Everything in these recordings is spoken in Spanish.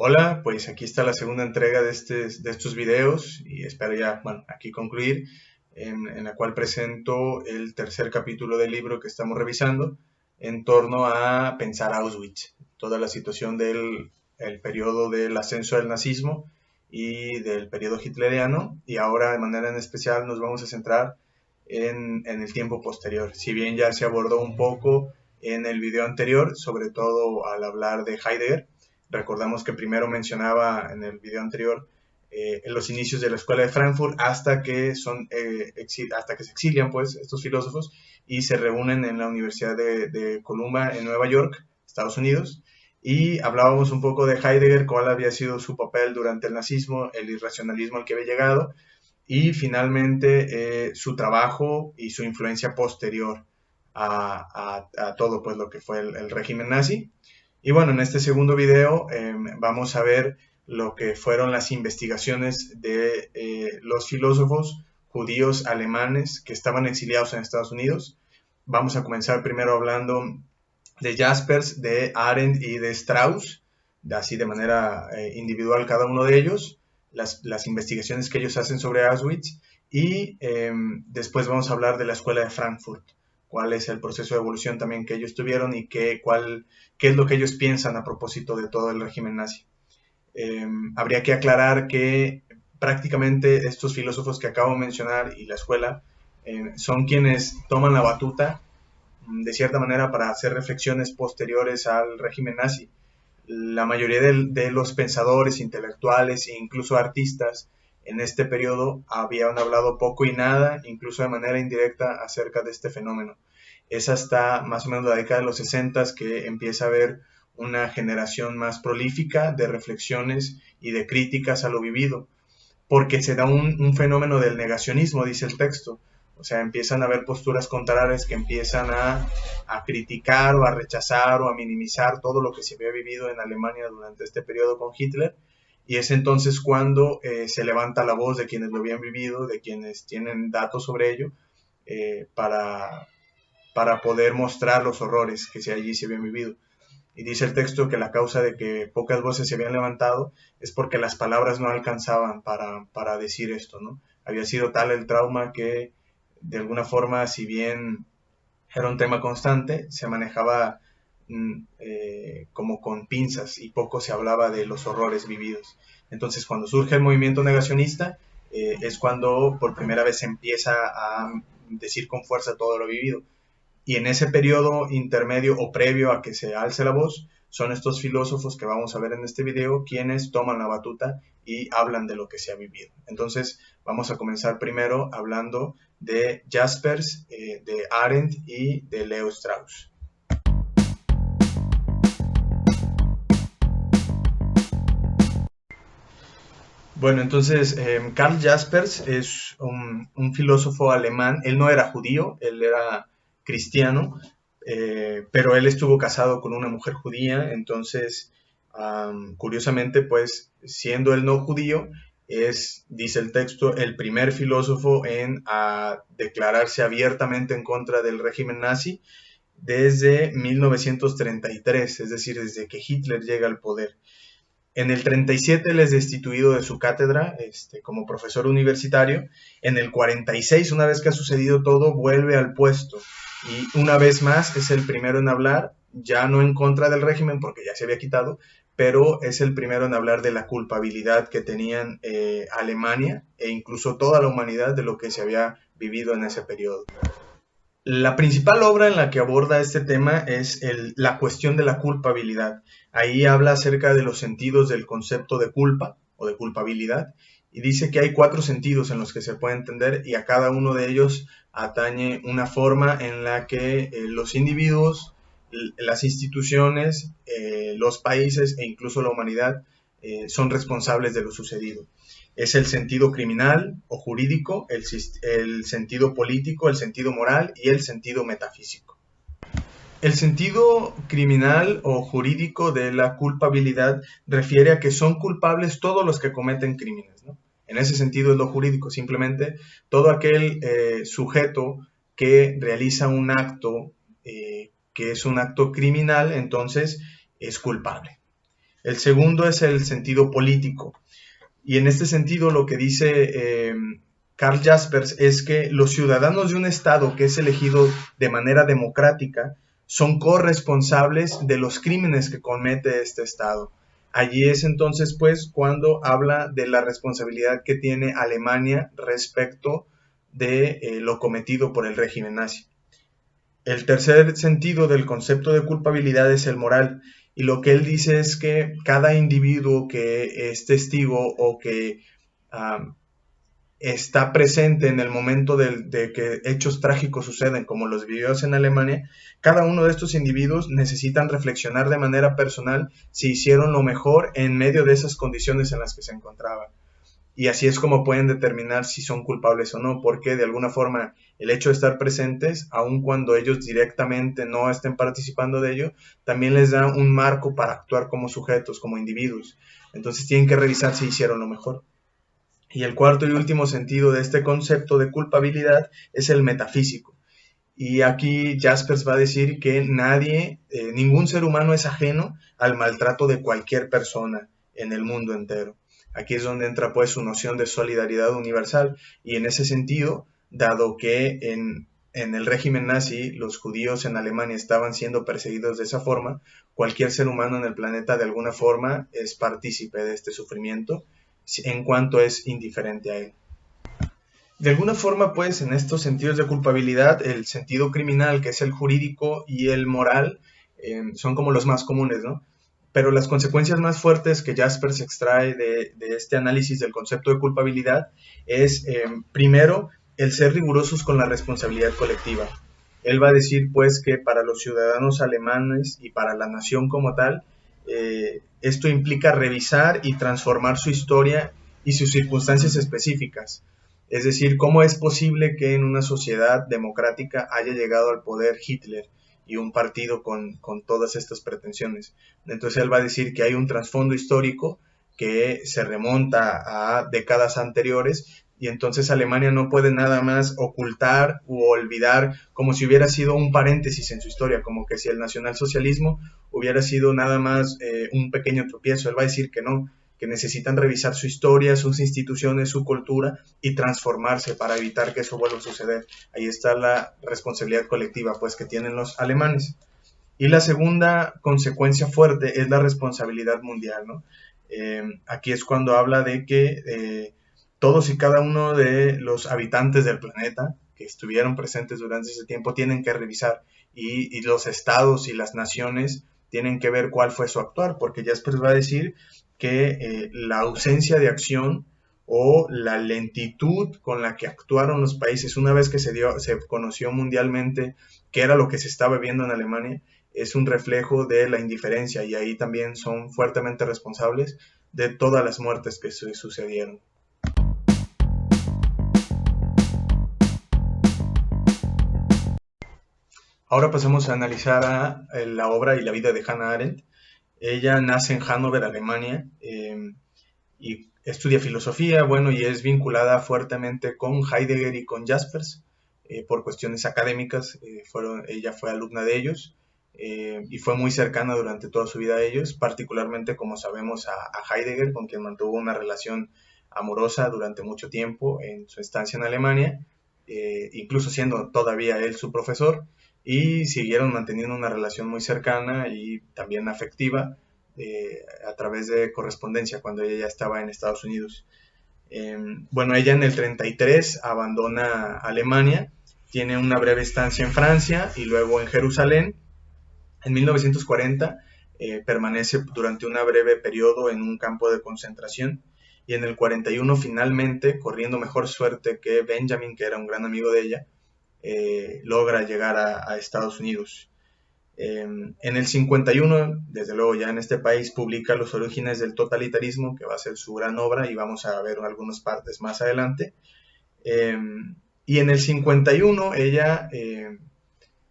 Hola, pues aquí está la segunda entrega de estos videos y espero ya, aquí concluir, en la cual presento el tercer capítulo del libro que estamos revisando en torno a pensar Auschwitz, toda la situación del el periodo del ascenso del nazismo y del periodo hitleriano, y ahora de manera en especial nos vamos a centrar en el tiempo posterior. Si bien ya se abordó un poco en el video anterior, sobre todo al hablar de Heidegger. Recordamos que primero mencionaba en el video anterior en los inicios de la escuela de Frankfurt hasta que se exilian pues estos filósofos y se reúnen en la Universidad de Columbia en Nueva York, Estados Unidos, y hablábamos un poco de Heidegger, cuál había sido su papel durante el nazismo, el irracionalismo al que había llegado y finalmente su trabajo y su influencia posterior a todo pues lo que fue el régimen nazi. Y bueno, en este segundo video vamos a ver lo que fueron las investigaciones de los filósofos judíos alemanes que estaban exiliados en Estados Unidos. Vamos a comenzar primero hablando de Jaspers, de Arendt y de Strauss, así de manera individual cada uno de ellos, las investigaciones que ellos hacen sobre Auschwitz, y después vamos a hablar de la escuela de Frankfurt, cuál es el proceso de evolución también que ellos tuvieron y qué es lo que ellos piensan a propósito de todo el régimen nazi. Habría que aclarar que prácticamente estos filósofos que acabo de mencionar y la escuela son quienes toman la batuta de cierta manera para hacer reflexiones posteriores al régimen nazi. La mayoría de los pensadores, intelectuales e incluso artistas en este periodo habían hablado poco y nada, incluso de manera indirecta, acerca de este fenómeno. Es hasta más o menos la década de los 60 que empieza a haber una generación más prolífica de reflexiones y de críticas a lo vivido, porque se da un fenómeno del negacionismo, dice el texto. O sea, empiezan a haber posturas contrarias que empiezan a criticar o a rechazar o a minimizar todo lo que se había vivido en Alemania durante este periodo con Hitler. Y es entonces cuando se levanta la voz de quienes lo habían vivido, de quienes tienen datos sobre ello, eh, para, para poder mostrar los horrores que allí se habían vivido. Y dice el texto que la causa de que pocas voces se habían levantado es porque las palabras no alcanzaban para decir esto, ¿no? Había sido tal el trauma que, de alguna forma, si bien era un tema constante, se manejaba como con pinzas y poco se hablaba de los horrores vividos. Entonces, cuando surge el movimiento negacionista, es cuando por primera vez se empieza a decir con fuerza todo lo vivido. Y en ese periodo intermedio o previo a que se alce la voz, son estos filósofos que vamos a ver en este video quienes toman la batuta y hablan de lo que se ha vivido. Entonces, vamos a comenzar primero hablando de Jaspers, de Arendt y de Leo Strauss. Bueno, entonces Karl Jaspers es un filósofo alemán. Él no era judío, él era cristiano, pero él estuvo casado con una mujer judía. Entonces, curiosamente, pues siendo él no judío, es, dice el texto, el primer filósofo en declararse abiertamente en contra del régimen nazi desde 1933, es decir, desde que Hitler llega al poder. En el 37 él es destituido de su cátedra como profesor universitario. En el 46, una vez que ha sucedido todo, vuelve al puesto. Y una vez más es el primero en hablar, ya no en contra del régimen, porque ya se había quitado, pero es el primero en hablar de la culpabilidad que tenían Alemania e incluso toda la humanidad de lo que se había vivido en ese periodo. La principal obra en la que aborda este tema es la cuestión de la culpabilidad. Ahí habla acerca de los sentidos del concepto de culpa o de culpabilidad y dice que hay 4 sentidos en los que se puede entender y a cada uno de ellos atañe una forma en la que los individuos, las instituciones, los países e incluso la humanidad son responsables de lo sucedido. Es el sentido criminal o jurídico, el sentido político, el sentido moral y el sentido metafísico. El sentido criminal o jurídico de la culpabilidad refiere a que son culpables todos los que cometen crímenes, ¿no? En ese sentido es lo jurídico, simplemente todo aquel sujeto que realiza un acto que es un acto criminal, entonces es culpable. El segundo es el sentido político. Y en este sentido lo que dice Karl Jaspers es que los ciudadanos de un Estado que es elegido de manera democrática son corresponsables de los crímenes que comete este Estado. Allí es entonces pues cuando habla de la responsabilidad que tiene Alemania respecto de lo cometido por el régimen nazi. El tercer sentido del concepto de culpabilidad es el moral, y lo que él dice es que cada individuo que es testigo o que está presente en el momento de que hechos trágicos suceden, como los vividos en Alemania, cada uno de estos individuos necesitan reflexionar de manera personal si hicieron lo mejor en medio de esas condiciones en las que se encontraban. Y así es como pueden determinar si son culpables o no, porque de alguna forma el hecho de estar presentes, aun cuando ellos directamente no estén participando de ello, también les da un marco para actuar como sujetos, como individuos. Entonces tienen que revisar si hicieron lo mejor. Y el cuarto y último sentido de este concepto de culpabilidad es el metafísico. Y aquí Jaspers va a decir que ningún ser humano es ajeno al maltrato de cualquier persona en el mundo entero. Aquí es donde entra pues su noción de solidaridad universal, y en ese sentido, dado que en el régimen nazi los judíos en Alemania estaban siendo perseguidos de esa forma, cualquier ser humano en el planeta de alguna forma es partícipe de este sufrimiento en cuanto es indiferente a él. De alguna forma, pues, en estos sentidos de culpabilidad, el sentido criminal, que es el jurídico, y el moral, son como los más comunes, ¿no? Pero las consecuencias más fuertes que Jaspers extrae de este análisis del concepto de culpabilidad es, primero, el ser rigurosos con la responsabilidad colectiva. Él va a decir, pues, que para los ciudadanos alemanes y para la nación como tal, esto implica revisar y transformar su historia y sus circunstancias específicas. Es decir, ¿cómo es posible que en una sociedad democrática haya llegado al poder Hitler y un partido con todas estas pretensiones? Entonces él va a decir que hay un trasfondo histórico que se remonta a décadas anteriores, y entonces Alemania no puede nada más ocultar u olvidar como si hubiera sido un paréntesis en su historia, como que si el nacionalsocialismo hubiera sido nada más un pequeño tropiezo. Él va a decir que no, que necesitan revisar su historia, sus instituciones, su cultura y transformarse para evitar que eso vuelva a suceder. Ahí está la responsabilidad colectiva pues que tienen los alemanes. Y la segunda consecuencia fuerte es la responsabilidad mundial, ¿no? Aquí es cuando habla de que todos y cada uno de los habitantes del planeta que estuvieron presentes durante ese tiempo tienen que revisar, y los estados y las naciones tienen que ver cuál fue su actuar, porque ya después va a decir que la ausencia de acción o la lentitud con la que actuaron los países una vez que se conoció mundialmente qué era lo que se estaba viendo en Alemania, es un reflejo de la indiferencia, y ahí también son fuertemente responsables de todas las muertes que sucedieron. Ahora pasamos a analizar la obra y la vida de Hannah Arendt. Ella nace en Hannover, Alemania, y estudia filosofía, bueno, y es vinculada fuertemente con Heidegger y con Jaspers por cuestiones académicas. Ella fue alumna de ellos y fue muy cercana durante toda su vida a ellos, particularmente, como sabemos, a Heidegger, con quien mantuvo una relación amorosa durante mucho tiempo en su estancia en Alemania, incluso siendo todavía él su profesor, y siguieron manteniendo una relación muy cercana y también afectiva a través de correspondencia cuando ella ya estaba en Estados Unidos. Bueno, ella en el 33 abandona Alemania, tiene una breve estancia en Francia y luego en Jerusalén. En 1940 permanece durante un breve periodo en un campo de concentración, y en el 41 finalmente, corriendo mejor suerte que Benjamin, que era un gran amigo de ella, logra llegar a Estados Unidos. En el 51, desde luego ya en este país, publica Los orígenes del totalitarismo, que va a ser su gran obra y vamos a ver algunas partes más adelante. Y en el 51 ella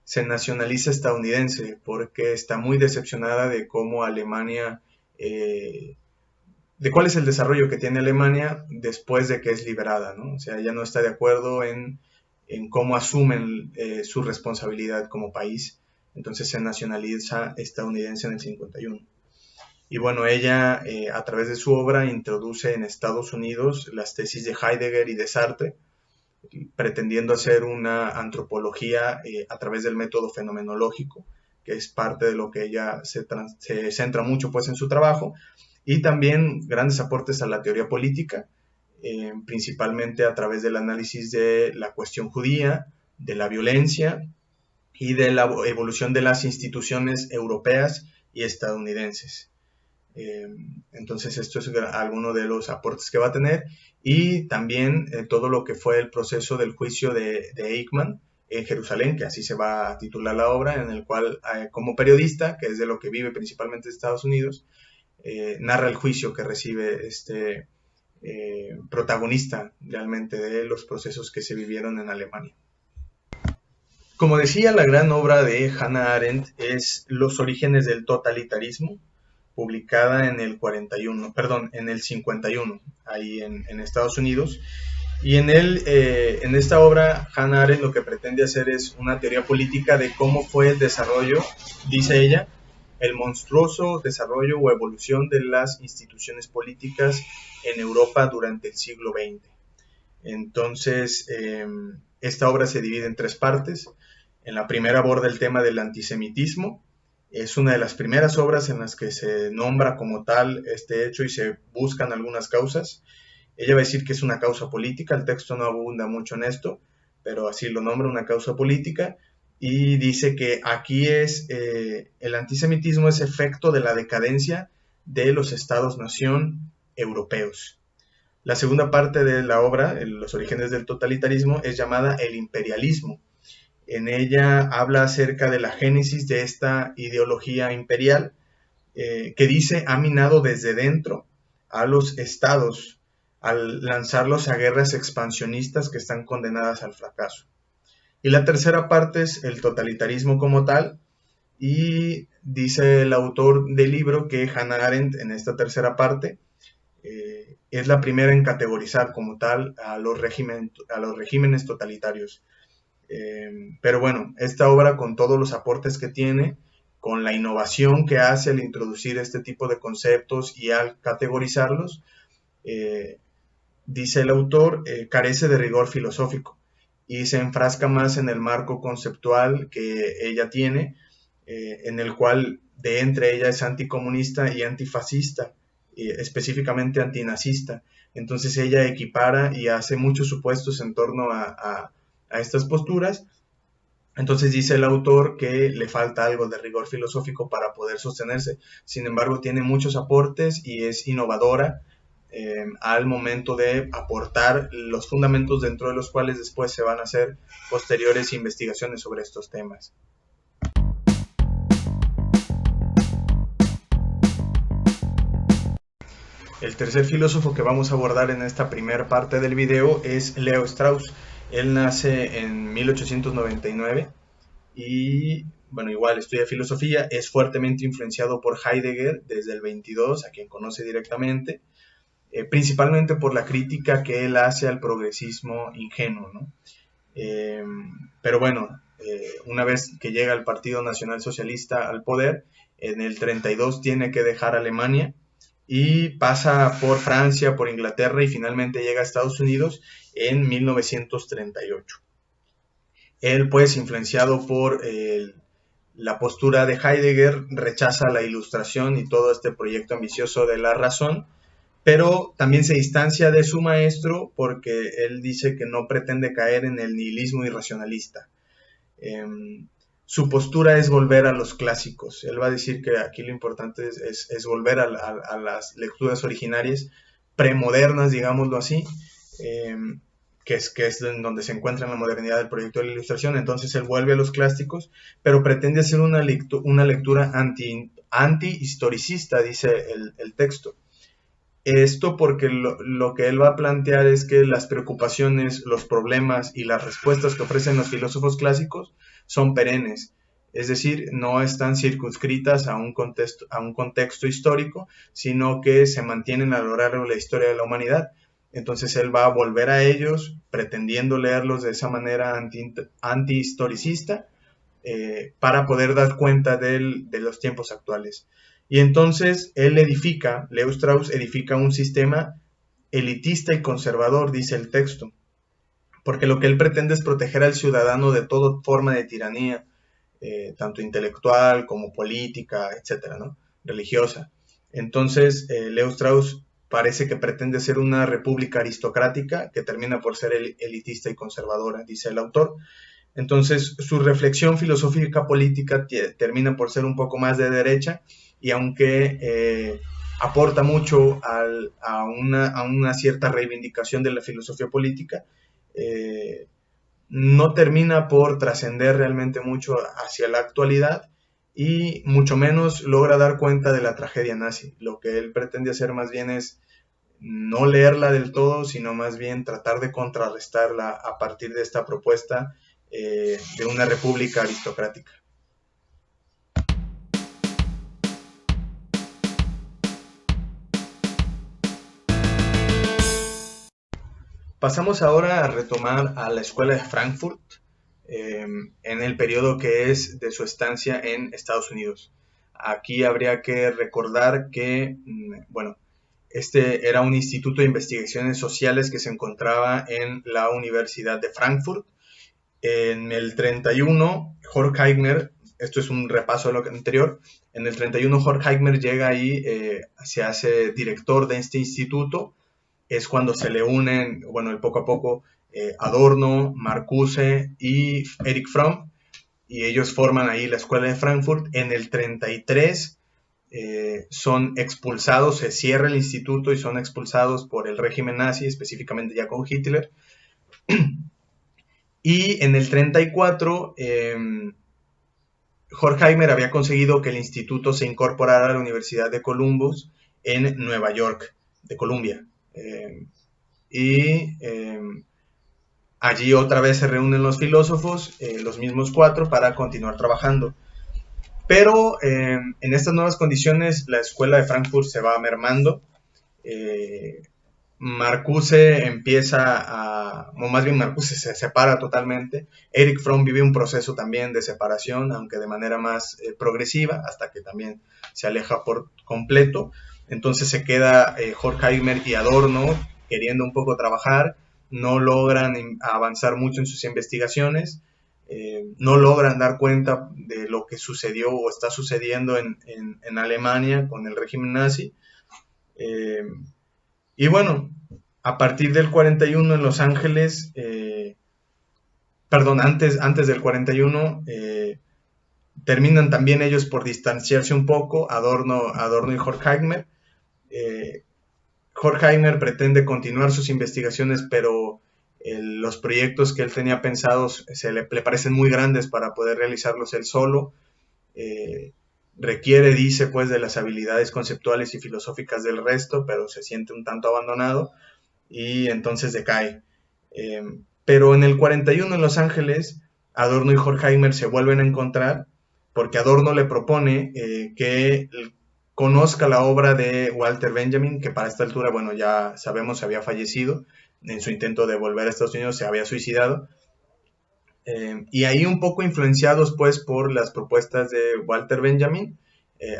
se nacionaliza estadounidense porque está muy decepcionada de cómo Alemania, de cuál es el desarrollo que tiene Alemania después de que es liberada, ¿no? O sea, ella no está de acuerdo en cómo asumen su responsabilidad como país. Entonces se nacionaliza estadounidense en el 51. Y bueno, ella a través de su obra introduce en Estados Unidos las tesis de Heidegger y de Sartre, pretendiendo hacer una antropología a través del método fenomenológico, que es parte de lo que ella se centra mucho pues en su trabajo, y también grandes aportes a la teoría política, principalmente a través del análisis de la cuestión judía, de la violencia y de la evolución de las instituciones europeas y estadounidenses. Entonces esto es alguno de los aportes que va a tener, y también todo lo que fue el proceso del juicio de Eichmann en Jerusalén, que así se va a titular la obra, en el cual como periodista, que es de lo que vive principalmente en Estados Unidos, narra el juicio que recibe este protagonista realmente de los procesos que se vivieron en Alemania. Como decía, la gran obra de Hannah Arendt es Los orígenes del totalitarismo, publicada en el 51, ahí en Estados Unidos. Y en esta obra, Hannah Arendt lo que pretende hacer es una teoría política de cómo fue el desarrollo, dice ella, el monstruoso desarrollo o evolución de las instituciones políticas en Europa durante el siglo XX. Entonces, esta obra se divide en 3 partes. En la primera aborda el tema del antisemitismo. Es una de las primeras obras en las que se nombra como tal este hecho y se buscan algunas causas. Ella va a decir que es una causa política, el texto no abunda mucho en esto, pero así lo nombra, una causa política, y dice que aquí el antisemitismo es efecto de la decadencia de los estados-nación europeos. La segunda parte de la obra, Los orígenes del totalitarismo, es llamada el imperialismo. En ella habla acerca de la génesis de esta ideología imperial que dice ha minado desde dentro a los estados al lanzarlos a guerras expansionistas que están condenadas al fracaso. Y la tercera parte es el totalitarismo como tal, y dice el autor del libro que Hannah Arendt en esta tercera parte es la primera en categorizar como tal a los regímenes totalitarios. Pero bueno, esta obra con todos los aportes que tiene, con la innovación que hace al introducir este tipo de conceptos y al categorizarlos, dice el autor, carece de rigor filosófico y se enfrasca más en el marco conceptual que ella tiene, en el cual de entre ella es anticomunista y antifascista, específicamente antinazista. Entonces ella equipara y hace muchos supuestos en torno a estas posturas. Entonces dice el autor que le falta algo de rigor filosófico para poder sostenerse. Sin embargo, tiene muchos aportes y es innovadora al momento de aportar los fundamentos dentro de los cuales después se van a hacer posteriores investigaciones sobre estos temas. El tercer filósofo que vamos a abordar en esta primera parte del video es Leo Strauss. Él nace en 1899 y, bueno, igual estudia filosofía, es fuertemente influenciado por Heidegger desde el 22, a quien conoce directamente, principalmente por la crítica que él hace al progresismo ingenuo, ¿no? Pero bueno, una vez que llega el Partido Nacional Socialista al poder, en el 32 tiene que dejar Alemania y pasa por Francia, por Inglaterra y finalmente llega a Estados Unidos en 1938. Él, pues, influenciado por la postura de Heidegger, rechaza la ilustración y todo este proyecto ambicioso de la razón, pero también se distancia de su maestro porque él dice que no pretende caer en el nihilismo irracionalista. Su postura es volver a los clásicos. Él va a decir que aquí lo importante es volver a las lecturas originarias, premodernas, digámoslo así, que es en donde se encuentra en la modernidad del proyecto de la ilustración. Entonces él vuelve a los clásicos, pero pretende hacer una lectura anti-historicista, dice el texto. Esto porque lo que él va a plantear es que las preocupaciones, los problemas y las respuestas que ofrecen los filósofos clásicos son perennes, es decir, no están circunscritas a un contexto histórico, sino que se mantienen a lo largo de la historia de la humanidad. Entonces él va a volver a ellos pretendiendo leerlos de esa manera anti-historicista para poder dar cuenta de los tiempos actuales. Y entonces Leo Strauss edifica un sistema elitista y conservador, dice el texto, porque lo que él pretende es proteger al ciudadano de toda forma de tiranía, tanto intelectual como política, etcétera, ¿no? Religiosa. Entonces, Leo Strauss parece que pretende ser una república aristocrática que termina por ser elitista y conservadora, dice el autor. Entonces, su reflexión filosófica política termina por ser un poco más de derecha, y aunque aporta mucho a una cierta reivindicación de la filosofía política, no termina por trascender realmente mucho hacia la actualidad, y mucho menos logra dar cuenta de la tragedia nazi. Lo que él pretende hacer más bien es no leerla del todo, sino más bien tratar de contrarrestarla a partir de esta propuesta de una república aristocrática. Pasamos ahora a retomar a la escuela de Frankfurt en el periodo que es de su estancia en Estados Unidos. Aquí habría que recordar que, bueno, este era un instituto de investigaciones sociales que se encontraba en la Universidad de Frankfurt. En el 31, Horkheimer, esto es un repaso de lo anterior, en el 31 Horkheimer llega ahí, se hace director de este instituto. Es cuando se le unen, bueno, poco a poco, Adorno, Marcuse y Erich Fromm, y ellos forman ahí la escuela de Frankfurt. En el 33 son expulsados, se cierra el instituto y son expulsados por el régimen nazi, específicamente ya con Hitler. Y en el 34, Horkheimer había conseguido que el instituto se incorporara a la Universidad de Columbus en Nueva York, de Columbia. Allí otra vez se reúnen los filósofos, los mismos 4, para continuar trabajando. Pero en estas nuevas condiciones la escuela de Frankfurt se va mermando. Marcuse Marcuse se separa totalmente. Erich Fromm vive un proceso también de separación, aunque de manera más progresiva, hasta que también se aleja por completo. Entonces se queda Horkheimer y Adorno queriendo un poco trabajar, no logran avanzar mucho en sus investigaciones, no logran dar cuenta de lo que sucedió o está sucediendo en Alemania con el régimen nazi. Y bueno, a partir del 41 en Los Ángeles, antes del 41, terminan también ellos por distanciarse un poco, Adorno y Horkheimer. Horkheimer pretende continuar sus investigaciones, pero los proyectos que él tenía pensados le parecen muy grandes para poder realizarlos él solo. Requiere, dice, pues, de las habilidades conceptuales y filosóficas del resto, pero se siente un tanto abandonado y entonces decae. Pero en el 41 en Los Ángeles, Adorno y Horkheimer se vuelven a encontrar, porque Adorno le propone que conozca la obra de Walter Benjamin, que para esta altura, bueno, ya sabemos, había fallecido. En su intento de volver a Estados Unidos se había suicidado. Y ahí, un poco influenciados pues por las propuestas de Walter Benjamin,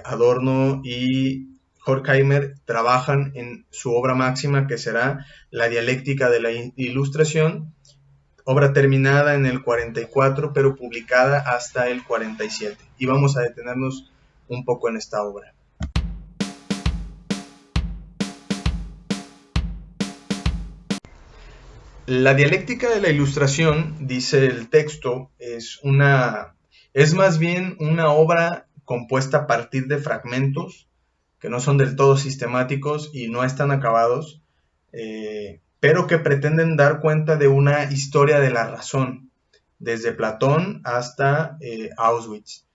Adorno y Horkheimer trabajan en su obra máxima, que será La dialéctica de la Ilustración, obra terminada en el 44, pero publicada hasta el 47. Y vamos a detenernos un poco en esta obra. La dialéctica de la Ilustración, dice el texto, es más bien una obra compuesta a partir de fragmentos que no son del todo sistemáticos y no están acabados, pero que pretenden dar cuenta de una historia de la razón, desde Platón hasta Auschwitz.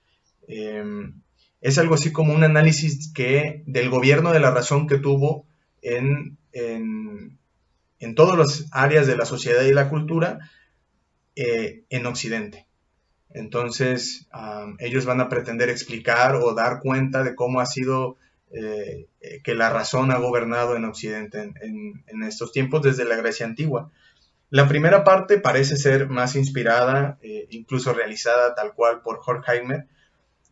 Es algo así como un análisis del gobierno de la razón que tuvo en todas las áreas de la sociedad y la cultura en Occidente. Entonces, ellos van a pretender explicar o dar cuenta de cómo ha sido que la razón ha gobernado en Occidente en estos tiempos, desde la Grecia antigua. La primera parte parece ser más inspirada, incluso realizada tal cual por Horkheimer,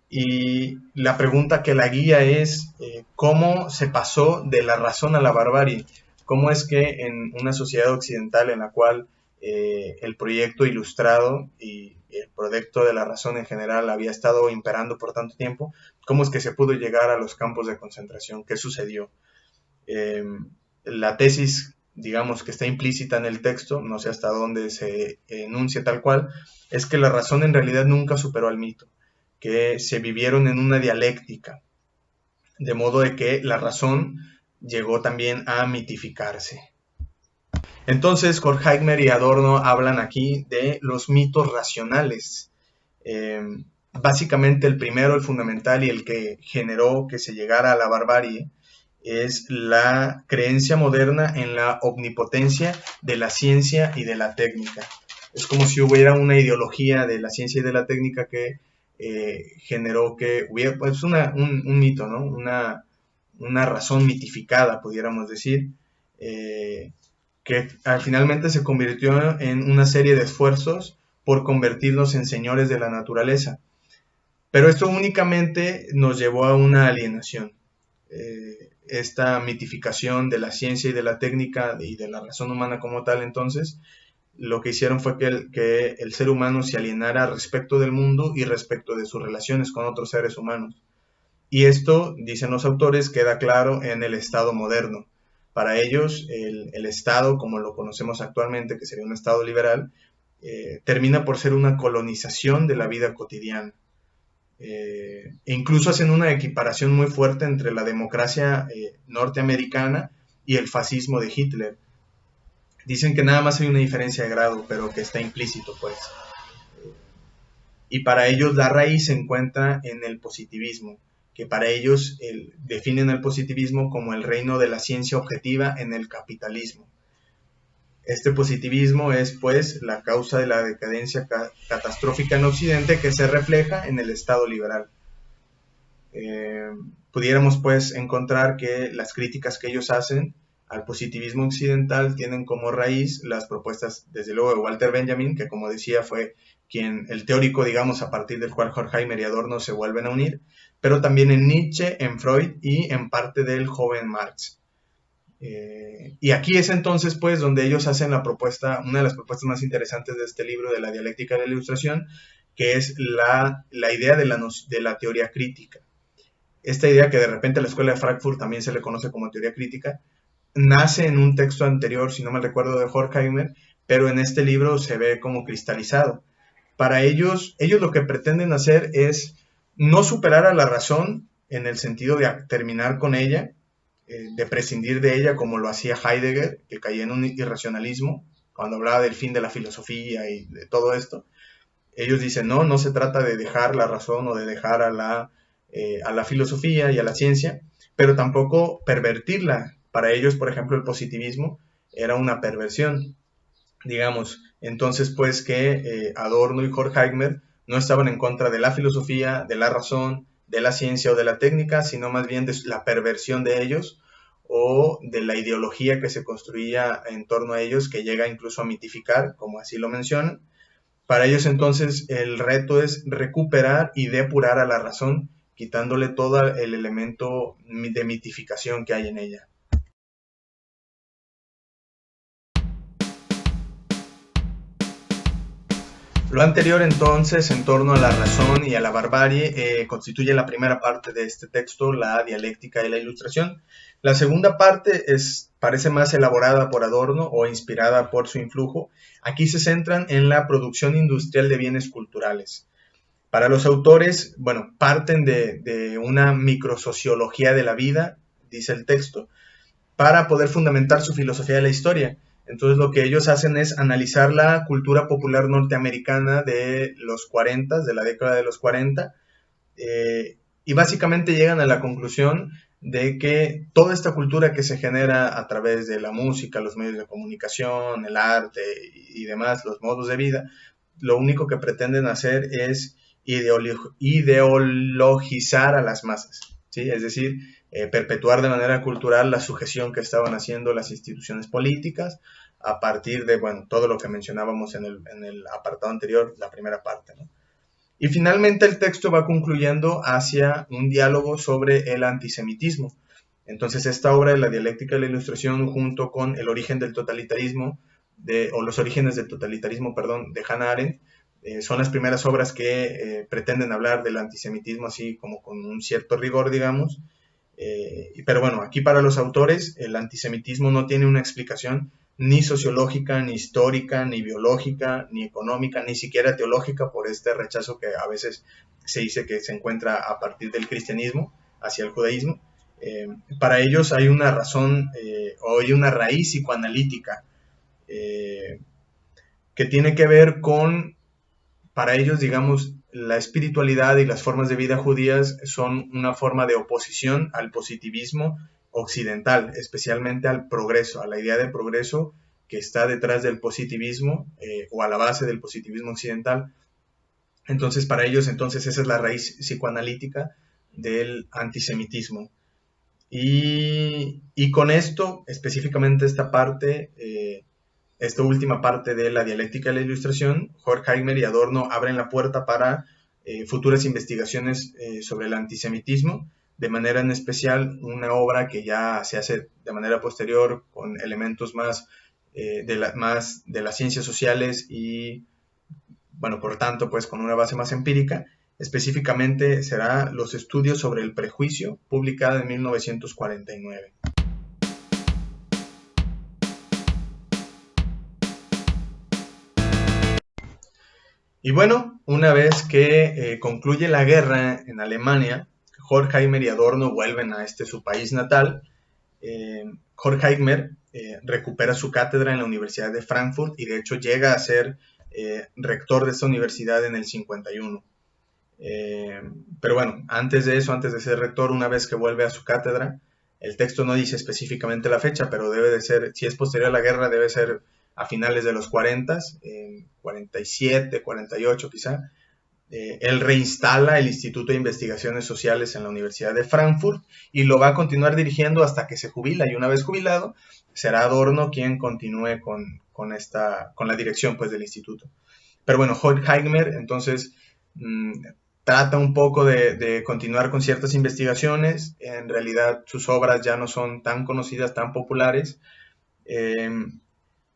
Y la pregunta que la guía es, ¿cómo se pasó de la razón a la barbarie? ¿Cómo es que en una sociedad occidental en la cual el proyecto ilustrado y el proyecto de la razón en general había estado imperando por tanto tiempo, cómo es que se pudo llegar a los campos de concentración? ¿Qué sucedió? Eh, la tesis, digamos, que está implícita en el texto, no sé hasta dónde se enuncia tal cual, es que la razón en realidad nunca superó al mito, que se vivieron en una dialéctica, de modo de que la razón llegó también a mitificarse. Entonces, Horkheimer y Adorno hablan aquí de los mitos racionales. Eh, Básicamente el primero, el fundamental y el que generó que se llegara a la barbarie es la creencia moderna en la omnipotencia de la ciencia y de la técnica. Es como si hubiera una ideología de la ciencia y de la técnica que generó que hubiera pues un mito, ¿no? Una razón mitificada, pudiéramos decir, que finalmente se convirtió en una serie de esfuerzos por convertirnos en señores de la naturaleza. Pero esto únicamente nos llevó a una alienación. Esta mitificación de la ciencia y de la técnica y de la razón humana como tal, entonces, lo que hicieron fue que el ser humano se alienara respecto del mundo y respecto de sus relaciones con otros seres humanos. Y esto, dicen los autores, queda claro en el Estado moderno. Para ellos, el Estado, como lo conocemos actualmente, que sería un Estado liberal, termina por ser una colonización de la vida cotidiana. E incluso hacen una equiparación muy fuerte entre la democracia norteamericana y el fascismo de Hitler. Dicen que nada más hay una diferencia de grado, pero que está implícito, pues. Y para ellos la raíz se encuentra en el positivismo, que para ellos definen el positivismo como el reino de la ciencia objetiva en el capitalismo. Este positivismo es, pues, la causa de la decadencia catastrófica en Occidente que se refleja en el Estado liberal. Pudiéramos, pues, encontrar que las críticas que ellos hacen al positivismo occidental tienen como raíz las propuestas, desde luego, de Walter Benjamin, que, como decía, fue el teórico, digamos, a partir del cual Horkheimer y Adorno se vuelven a unir, pero también en Nietzsche, en Freud y en parte del joven Marx. Y aquí es entonces, pues, donde ellos hacen la propuesta, una de las propuestas más interesantes de este libro, de la dialéctica de la ilustración, que es la idea de la teoría crítica. Esta idea, que de repente a la escuela de Frankfurt también se le conoce como teoría crítica, nace en un texto anterior, si no me recuerdo, de Horkheimer, pero en este libro se ve como cristalizado. Para ellos lo que pretenden hacer es no superar a la razón en el sentido de terminar con ella, de prescindir de ella como lo hacía Heidegger, que caía en un irracionalismo cuando hablaba del fin de la filosofía y de todo esto. Ellos dicen, no se trata de dejar la razón o de dejar a la filosofía y a la ciencia, pero tampoco pervertirla. Para ellos, por ejemplo, el positivismo era una perversión, digamos. Entonces, pues que Adorno y Horkheimer no estaban en contra de la filosofía, de la razón, de la ciencia o de la técnica, sino más bien de la perversión de ellos o de la ideología que se construía en torno a ellos, que llega incluso a mitificar, como así lo mencionan. Para ellos entonces el reto es recuperar y depurar a la razón, quitándole todo el elemento de mitificación que hay en ella. Lo anterior entonces, en torno a la razón y a la barbarie, constituye la primera parte de este texto, la dialéctica de la ilustración. La segunda parte parece más elaborada por Adorno o inspirada por su influjo. Aquí se centran en la producción industrial de bienes culturales. Para los autores, bueno, parten de una microsociología de la vida, dice el texto, para poder fundamentar su filosofía de la historia. Entonces lo que ellos hacen es analizar la cultura popular norteamericana de los 40, de la década de los 40, y básicamente llegan a la conclusión de que toda esta cultura que se genera a través de la música, los medios de comunicación, el arte y demás, los modos de vida, lo único que pretenden hacer es ideologizar a las masas, ¿sí? Es decir, perpetuar de manera cultural la sujeción que estaban haciendo las instituciones políticas a partir de, bueno, todo lo que mencionábamos en el apartado anterior, la primera parte, ¿no? Y finalmente el texto va concluyendo hacia un diálogo sobre el antisemitismo. Entonces esta obra de la dialéctica de la ilustración, junto con el origen del totalitarismo, o los orígenes del totalitarismo, perdón, de Hannah Arendt, son las primeras obras que pretenden hablar del antisemitismo así como con un cierto rigor, digamos. Pero bueno, aquí para los autores el antisemitismo no tiene una explicación ni sociológica, ni histórica, ni biológica, ni económica, ni siquiera teológica, por este rechazo que a veces se dice que se encuentra a partir del cristianismo hacia el judaísmo. Para ellos hay una razón o hay una raíz psicoanalítica que tiene que ver con, para ellos, digamos, la espiritualidad y las formas de vida judías son una forma de oposición al positivismo occidental, especialmente al progreso, a la idea de progreso que está detrás del positivismo o a la base del positivismo occidental. Entonces, para ellos, entonces, esa es la raíz psicoanalítica del antisemitismo. Y con esto, específicamente esta última parte de la dialéctica de la ilustración, Horkheimer y Adorno abren la puerta para futuras investigaciones sobre el antisemitismo, de manera en especial una obra que ya se hace de manera posterior con elementos más de las ciencias sociales y, bueno, por tanto, pues con una base más empírica. Específicamente será Los estudios sobre el prejuicio, publicada en 1949. Y bueno, una vez que concluye la guerra en Alemania, Horkheimer y Adorno vuelven a su país natal. Horkheimer recupera su cátedra en la Universidad de Frankfurt y de hecho llega a ser rector de esta universidad en el 51. Pero bueno, antes de eso, antes de ser rector, una vez que vuelve a su cátedra, el texto no dice específicamente la fecha, pero debe de ser, si es posterior a la guerra, debe ser a finales de los 40, 47, 48 quizá. Él reinstala el Instituto de Investigaciones Sociales en la Universidad de Frankfurt y lo va a continuar dirigiendo hasta que se jubila, y una vez jubilado será Adorno quien continúe con la dirección, pues, del instituto. Pero bueno, Horkheimer entonces trata un poco de continuar con ciertas investigaciones. En realidad sus obras ya no son tan conocidas, tan populares,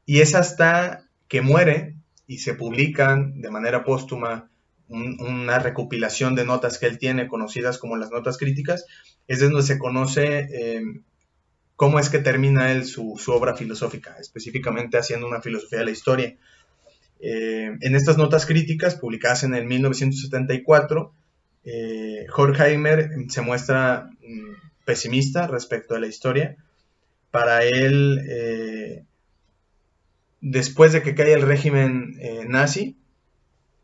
y es hasta que muere y se publican de manera póstuma una recopilación de notas que él tiene, conocidas como las notas críticas, es donde se conoce cómo es que termina él su obra filosófica, específicamente haciendo una filosofía de la historia. En estas notas críticas, publicadas en el 1974, Horkheimer se muestra pesimista respecto a la historia. Para él, después de que cae el régimen nazi,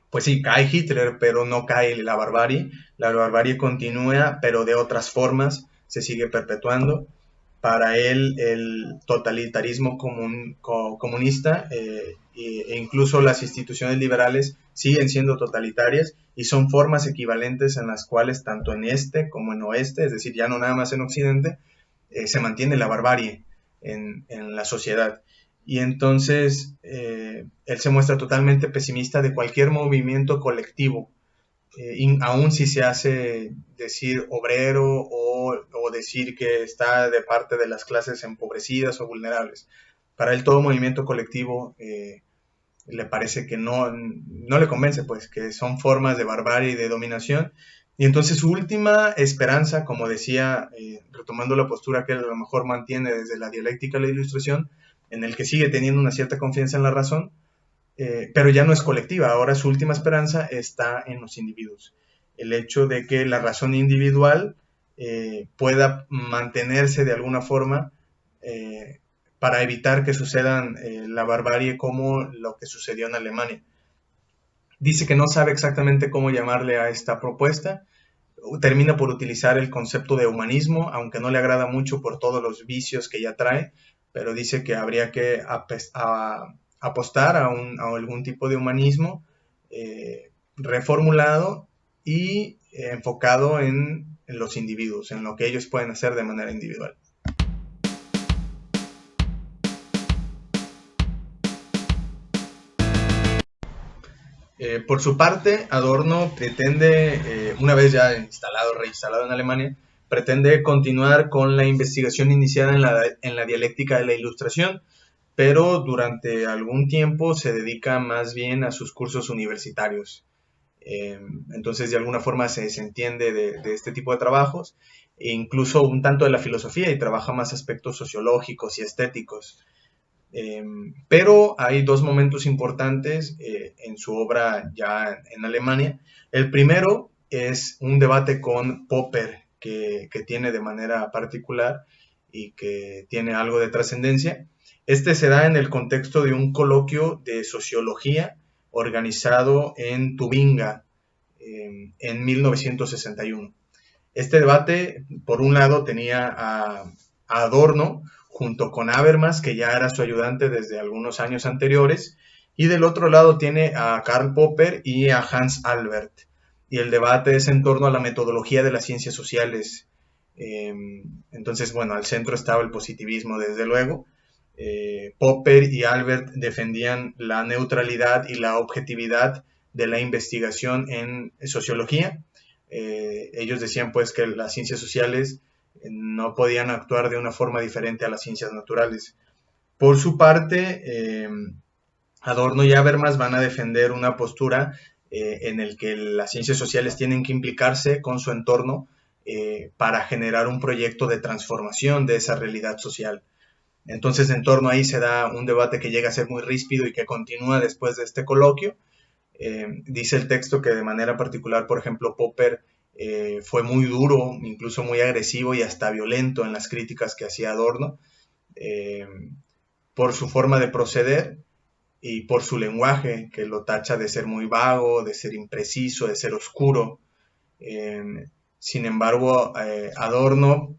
pues sí, cae Hitler, pero no cae la barbarie. La barbarie continúa, pero de otras formas se sigue perpetuando. Para él, el totalitarismo comunista e incluso las instituciones liberales siguen siendo totalitarias y son formas equivalentes en las cuales tanto en este como en oeste, es decir, ya no nada más en occidente, se mantiene la barbarie en la sociedad. Y entonces él se muestra totalmente pesimista de cualquier movimiento colectivo, aun si se hace decir obrero o decir que está de parte de las clases empobrecidas o vulnerables. Para él todo movimiento colectivo le parece que no le convence, pues que son formas de barbarie y de dominación. Y entonces su última esperanza, como decía, retomando la postura que él a lo mejor mantiene desde la dialéctica de la ilustración, en el que sigue teniendo una cierta confianza en la razón, pero ya no es colectiva. Ahora su última esperanza está en los individuos. El hecho de que la razón individual pueda mantenerse de alguna forma para evitar que sucedan la barbarie como lo que sucedió en Alemania. Dice que no sabe exactamente cómo llamarle a esta propuesta. Termina por utilizar el concepto de humanismo, aunque no le agrada mucho por todos los vicios que ya trae, pero dice que habría que apostar a algún tipo de humanismo reformulado y enfocado en los individuos, en lo que ellos pueden hacer de manera individual. Por su parte, Adorno pretende, una vez ya reinstalado en Alemania, pretende continuar con la investigación iniciada en la dialéctica de la Ilustración, pero durante algún tiempo se dedica más bien a sus cursos universitarios. Entonces, de alguna forma se entiende de este tipo de trabajos, e incluso un tanto de la filosofía, y trabaja más aspectos sociológicos y estéticos. Pero hay dos momentos importantes en su obra ya en Alemania. El primero es un debate con Popper que tiene de manera particular y que tiene algo de trascendencia. Este se da en el contexto de un coloquio de sociología organizado en Tubinga en 1961. Este debate, por un lado, tenía a Adorno junto con Habermas, que ya era su ayudante desde algunos años anteriores, y del otro lado tiene a Karl Popper y a Hans Albert. Y el debate es en torno a la metodología de las ciencias sociales. Entonces, bueno, al centro estaba el positivismo, desde luego. Popper y Albert defendían la neutralidad y la objetividad de la investigación en sociología. Ellos decían pues que las ciencias sociales no podían actuar de una forma diferente a las ciencias naturales. Por su parte, Adorno y Habermas van a defender una postura en el que las ciencias sociales tienen que implicarse con su entorno para generar un proyecto de transformación de esa realidad social. Entonces, en torno a ahí se da un debate que llega a ser muy ríspido y que continúa después de este coloquio. Dice el texto que de manera particular, por ejemplo, Popper fue muy duro, incluso muy agresivo y hasta violento en las críticas que hacía Adorno, eh, por su forma de proceder y por su lenguaje, que lo tacha de ser muy vago, de ser impreciso, de ser oscuro. Sin embargo, Adorno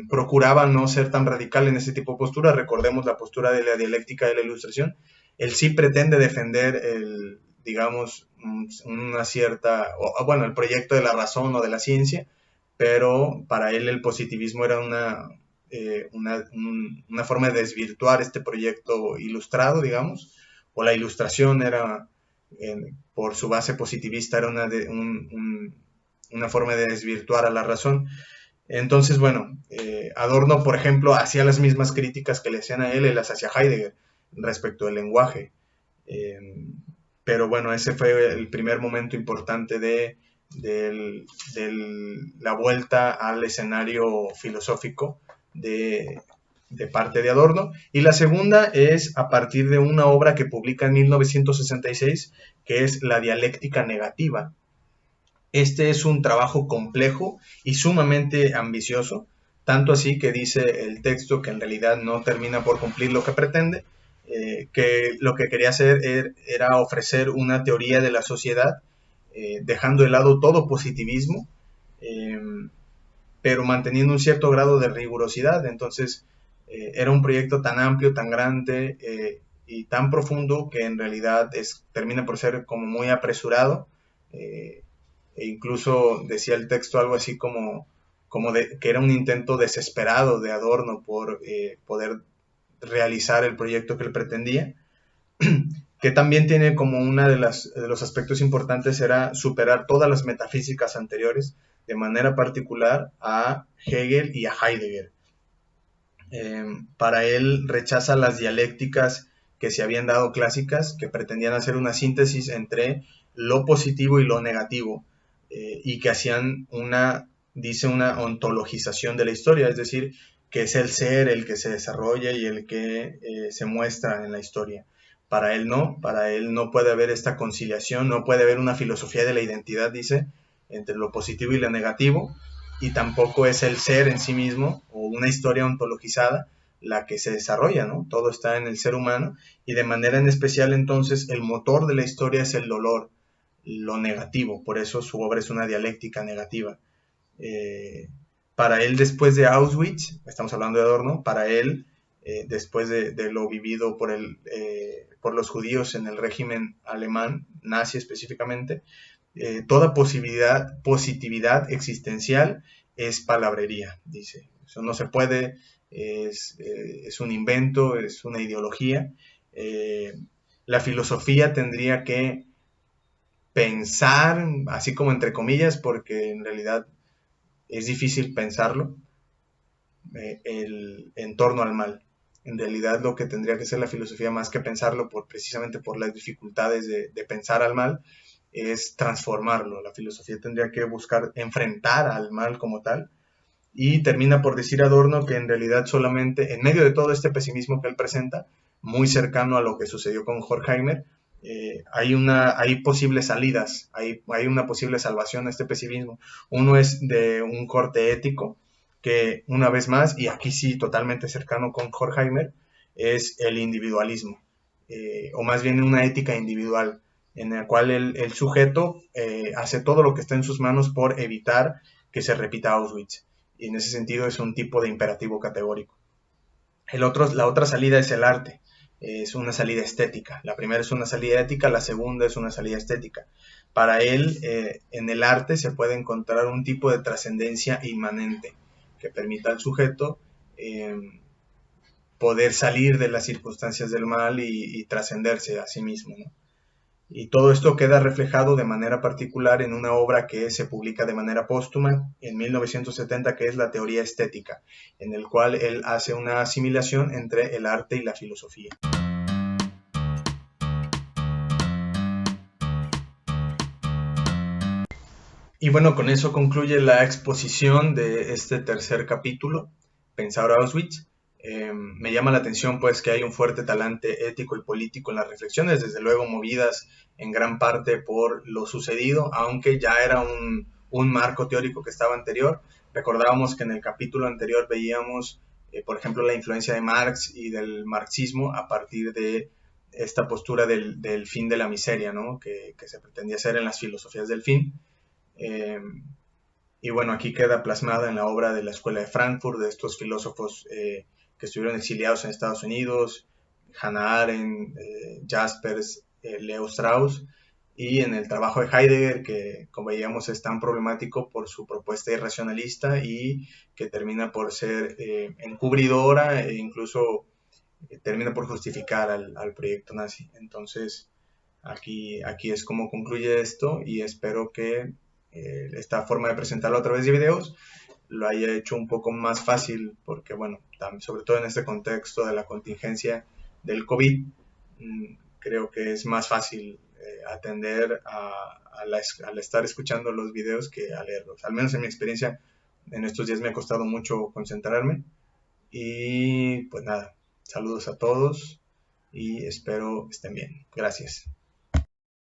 procuraba no ser tan radical en ese tipo de postura. Recordemos la postura de la dialéctica de la Ilustración. Él sí pretende defender digamos, una cierta, bueno, el proyecto de la razón o de la ciencia, pero para él el positivismo era una forma de desvirtuar este proyecto ilustrado, digamos, o la ilustración era, por su base positivista, era una forma de desvirtuar a la razón. Entonces, bueno, Adorno, por ejemplo, hacía las mismas críticas que le hacían a él las hacía Heidegger respecto del lenguaje. Pero bueno, ese fue el primer momento importante de la vuelta al escenario filosófico de parte de Adorno. Y la segunda es a partir de una obra que publica en 1966, que es La dialéctica negativa. Este es un trabajo complejo y sumamente ambicioso, tanto así que dice el texto que en realidad no termina por cumplir lo que pretende, que lo que quería hacer era ofrecer una teoría de la sociedad, dejando de lado todo positivismo, eh, pero manteniendo un cierto grado de rigurosidad. Entonces, era un proyecto tan amplio, tan grande y tan profundo que en realidad termina por ser como muy apresurado. E incluso decía el texto algo así que era un intento desesperado de Adorno por poder realizar el proyecto que él pretendía, que también tiene como una de los aspectos importantes era superar todas las metafísicas anteriores, de manera particular a Hegel y a Heidegger. Para él rechaza las dialécticas que se habían dado clásicas, que pretendían hacer una síntesis entre lo positivo y lo negativo, y que hacían dice una ontologización de la historia, es decir, que es el ser el que se desarrolla y el que se muestra en la historia. Para él no puede haber esta conciliación, no puede haber una filosofía de la identidad, dice, entre lo positivo y lo negativo, y tampoco es el ser en sí mismo o una historia ontologizada la que se desarrolla, ¿no? Todo está en el ser humano y de manera en especial entonces el motor de la historia es el dolor, lo negativo, por eso su obra es una dialéctica negativa. Para él después de Auschwitz, estamos hablando de Adorno, para él después de lo vivido por los judíos en el régimen alemán, nazi específicamente, toda positividad existencial es palabrería, dice. Eso no se puede, es un invento, es una ideología. La filosofía tendría que pensar, así como entre comillas, porque en realidad es difícil pensarlo, en torno al mal. En realidad lo que tendría que ser la filosofía, más que pensarlo, precisamente por las dificultades de pensar al mal, es transformarlo. La filosofía tendría que buscar enfrentar al mal como tal. Y termina por decir Adorno que en realidad solamente, en medio de todo este pesimismo que él presenta, muy cercano a lo que sucedió con Horkheimer, hay posibles salidas, hay una posible salvación a este pesimismo. Uno es de un corte ético, que una vez más, y aquí sí totalmente cercano con Horkheimer, es el individualismo, o más bien una ética individual, en la cual el sujeto hace todo lo que está en sus manos por evitar que se repita Auschwitz. Y en ese sentido es un tipo de imperativo categórico. La otra salida es el arte, es una salida estética. La primera es una salida ética, la segunda es una salida estética. Para él, en el arte se puede encontrar un tipo de trascendencia inmanente que permita al sujeto poder salir de las circunstancias del mal y trascenderse a sí mismo, ¿no? Y todo esto queda reflejado de manera particular en una obra que se publica de manera póstuma en 1970, que es La teoría estética, en el cual él hace una asimilación entre el arte y la filosofía. Y bueno, con eso concluye la exposición de este tercer capítulo, Pensar Auschwitz. Me llama la atención pues que hay un fuerte talante ético y político en las reflexiones, desde luego movidas en gran parte por lo sucedido, aunque ya era un marco teórico que estaba anterior. Recordábamos que en el capítulo anterior veíamos, por ejemplo, la influencia de Marx y del marxismo a partir de esta postura del fin de la miseria, ¿no? que se pretendía hacer en las filosofías del fin. Eh, y bueno, aquí queda plasmada en la obra de la Escuela de Frankfurt, de estos filósofos que estuvieron exiliados en Estados Unidos, Hannah Arendt, Jaspers, Leo Strauss, y en el trabajo de Heidegger, que como veíamos es tan problemático por su propuesta irracionalista y que termina por ser encubridora e incluso termina por justificar al proyecto nazi. Entonces, aquí es como concluye esto y espero que esta forma de presentarlo a través de videos lo haya hecho un poco más fácil porque, bueno, sobre todo en este contexto de la contingencia del COVID, creo que es más fácil atender al estar escuchando los videos que a leerlos. Al menos en mi experiencia, en estos días me ha costado mucho concentrarme y pues nada, saludos a todos y espero estén bien. Gracias.